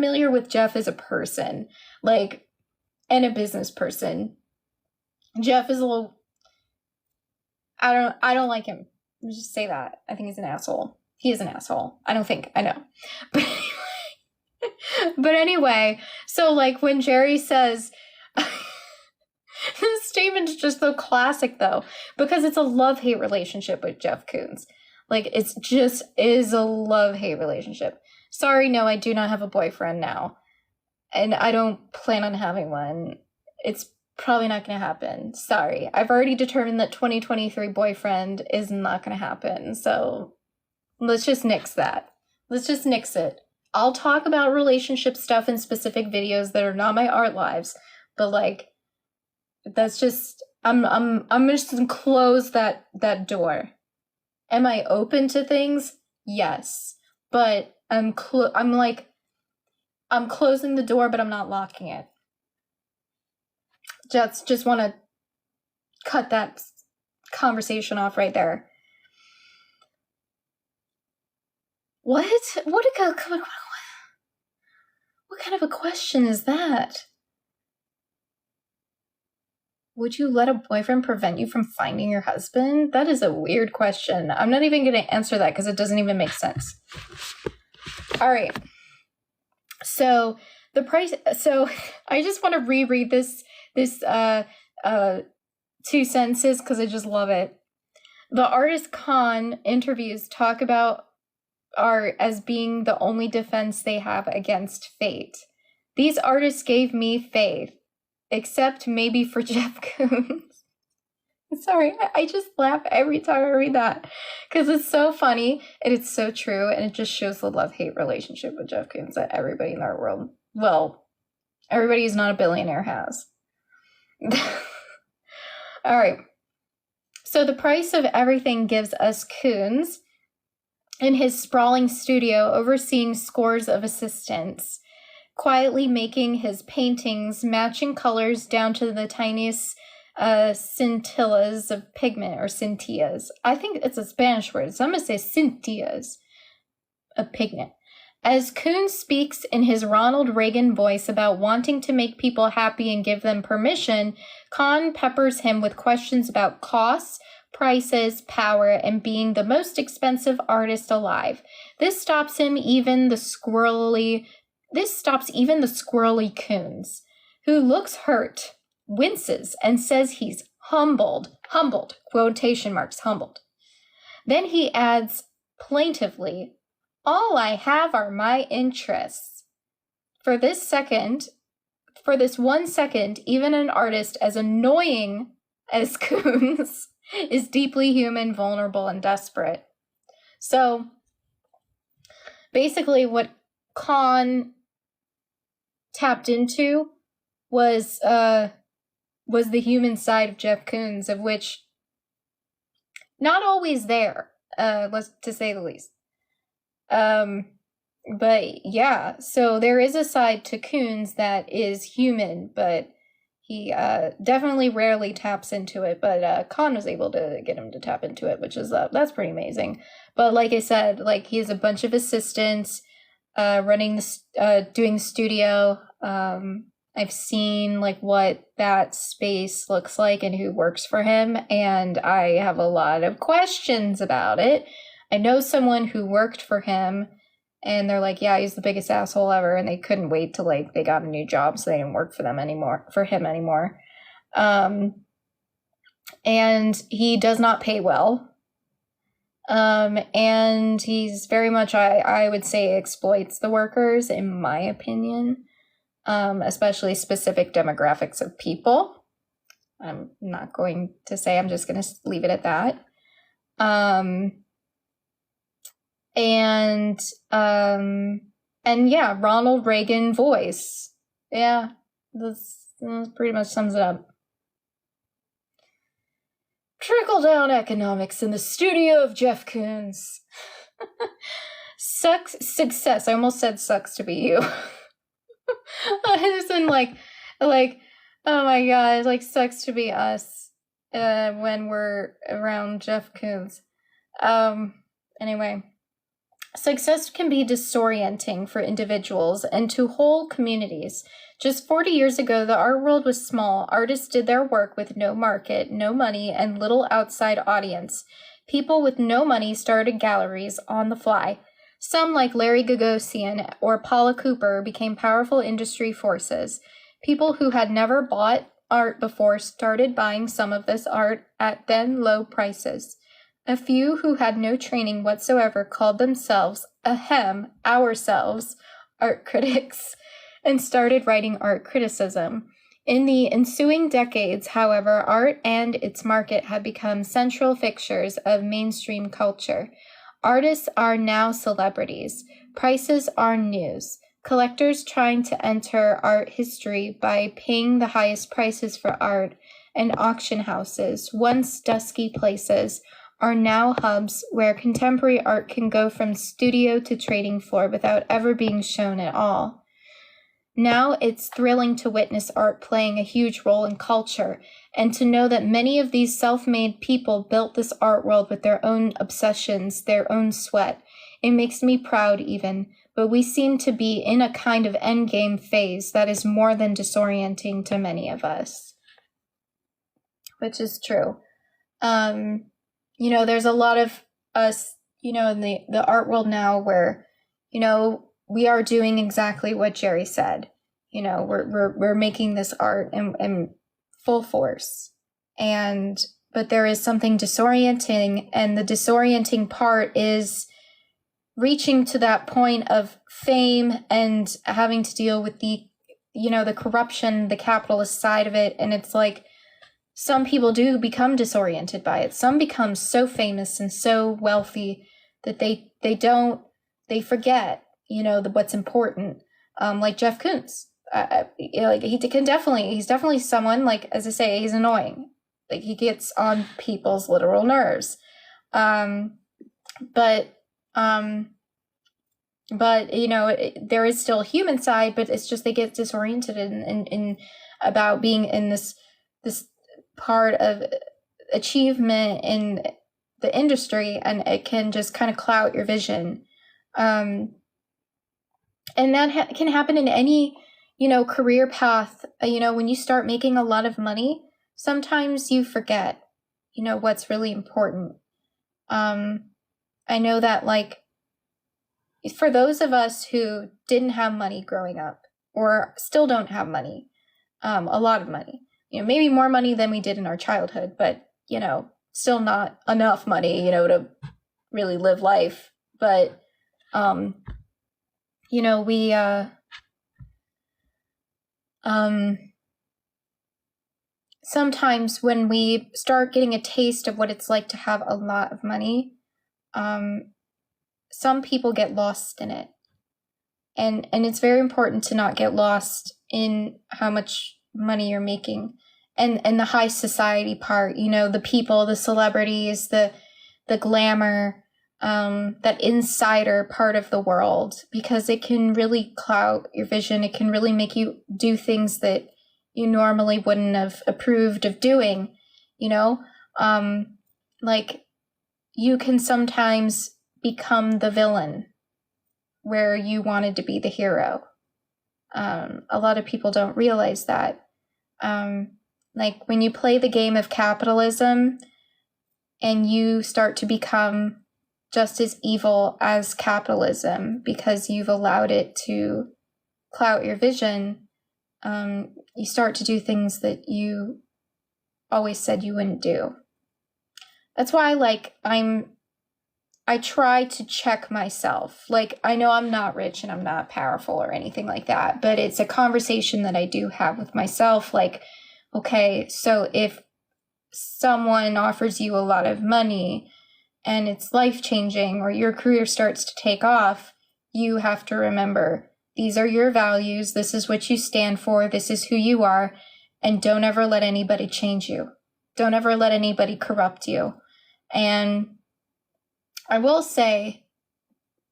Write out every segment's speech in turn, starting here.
familiar with Jeff as a person, like, and a business person. Jeff is a little, I don't like him. Let's just say that. I think he's an asshole. He is an asshole. I know. But anyway, so like when Jerry says, this statement's just so classic though, because it's a love-hate relationship with Jeff Koons. Like, it's just is a love-hate relationship. Sorry, no, I do not have a boyfriend now. And I don't plan on having one. It's probably not going to happen. Sorry. I've already determined that 2023 boyfriend is not going to happen. So let's just nix that. Let's just nix it. I'll talk about relationship stuff in specific videos that are not my art lives, but like, that's just, I'm just gonna close that door. Am I open to things? Yes, but I'm closing the door, but I'm not locking it. Just want to cut that conversation off right there. What kind of a question is that? Would you let a boyfriend prevent you from finding your husband? That is a weird question. I'm not even going to answer that because it doesn't even make sense. All right. So the price. So I just want to reread this 2 sentences because I just love it. The artist Khan interviews talk about art as being the only defense they have against fate. These artists gave me faith, except maybe for Jeff Koons. Sorry, I just laugh every time I read that because it's so funny and it's so true, and it just shows the love-hate relationship with Jeff Koons that everybody in our world, well, everybody who's not a billionaire has. All right. So the price of everything gives us Koons in his sprawling studio, overseeing scores of assistants, quietly making his paintings matching colors down to the tiniest scintillas of pigment, or scintillas. I think it's a Spanish word, so I'm going to say scintillas of pigment. As Koons speaks in his Ronald Reagan voice about wanting to make people happy and give them permission, Khan peppers him with questions about costs, prices, power, and being the most expensive artist alive. This stops even the squirrely Koons, who looks hurt, winces, and says he's humbled, quotation marks, humbled. Then he adds plaintively, all I have are my interests. For this 1 second, even an artist as annoying as Koons is deeply human, vulnerable, and desperate. So basically what Khan tapped into was the human side of Jeff Koons, of which not always there, to say the least. But yeah, so there is a side to Koons that is human, but he definitely rarely taps into it. But Khan was able to get him to tap into it, which is that's pretty amazing. But like I said, like he has a bunch of assistants running doing the studio. I've seen like what that space looks like and who works for him, and I have a lot of questions about it. I know someone who worked for him, and they're like, yeah, he's the biggest asshole ever, and they couldn't wait till like they got a new job, so they didn't work for him anymore. And he does not pay well. And he's very much, I would say, exploits the workers, in my opinion, especially specific demographics of people. I'm not going to say, I'm just going to leave it at that. And yeah, Ronald Reagan voice. Yeah, this pretty much sums it up. Trickle-down economics in the studio of Jeff Koons. Success. I almost said sucks to be you. As in like, oh my god, like sucks to be us when we're around Jeff Koons. Anyway. Success can be disorienting for individuals and to whole communities. Just 40 years ago, the art world was small. Artists did their work with no market, no money, and little outside audience. People with no money started galleries on the fly. Some, like Larry Gagosian or Paula Cooper, became powerful industry forces. People who had never bought art before started buying some of this art at then low prices. A few who had no training whatsoever called themselves, ourselves, art critics, and started writing art criticism. In the ensuing decades, however, art and its market have become central fixtures of mainstream culture. Artists are now celebrities. Prices are news. Collectors trying to enter art history by paying the highest prices for art, and auction houses, once dusky places, are now hubs where contemporary art can go from studio to trading floor without ever being shown at all. Now it's thrilling to witness art playing a huge role in culture, and to know that many of these self-made people built this art world with their own obsessions, their own sweat. It makes me proud even, but we seem to be in a kind of endgame phase that is more than disorienting to many of us. Which is true. There's a lot of us, in the art world now where, we are doing exactly what Jerry said. We're making this art in full force. But there is something disorienting, and the disorienting part is reaching to that point of fame and having to deal with the corruption, the capitalist side of it. And it's like, some people do become disoriented by it. Some become so famous and so wealthy that they forget, what's important. Like Jeff Koons, he's definitely someone, like, as I say, he's annoying. Like, he gets on people's literal nerves. But there is still a human side, but it's just they get disoriented in about being in this part of achievement in the industry, and it can just kind of cloud your vision. And that can happen in any, career path. When you start making a lot of money, sometimes you forget, what's really important. I know that, like, for those of us who didn't have money growing up, or still don't have money, a lot of money, maybe more money than we did in our childhood, but, still not enough money, to really live life. But, we, sometimes when we start getting a taste of what it's like to have a lot of money, some people get lost in it. And it's very important to not get lost in how much money you're making, and the high society part, the people, the celebrities, the glamour, that insider part of the world, because it can really cloud your vision. It can really make you do things that you normally wouldn't have approved of doing, like, you can sometimes become the villain where you wanted to be the hero. A lot of people don't realize that. Like, when you play the game of capitalism and you start to become just as evil as capitalism because you've allowed it to cloud your vision, you start to do things that you always said you wouldn't do. That's why, like, I try to check myself. Like, I know I'm not rich and I'm not powerful or anything like that, but it's a conversation that I do have with myself. Like, okay, so if someone offers you a lot of money and it's life-changing, or your career starts to take off, you have to remember, these are your values, this is what you stand for, this is who you are, and don't ever let anybody change you. Don't ever let anybody corrupt you. And I will say,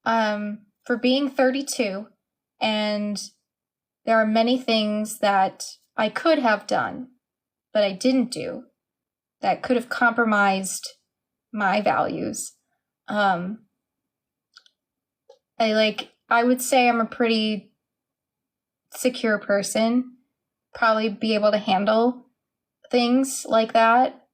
for being 32, and there are many things that I could have done, but I didn't do, that could have compromised my values. I would say I'm a pretty secure person, probably be able to handle things like that.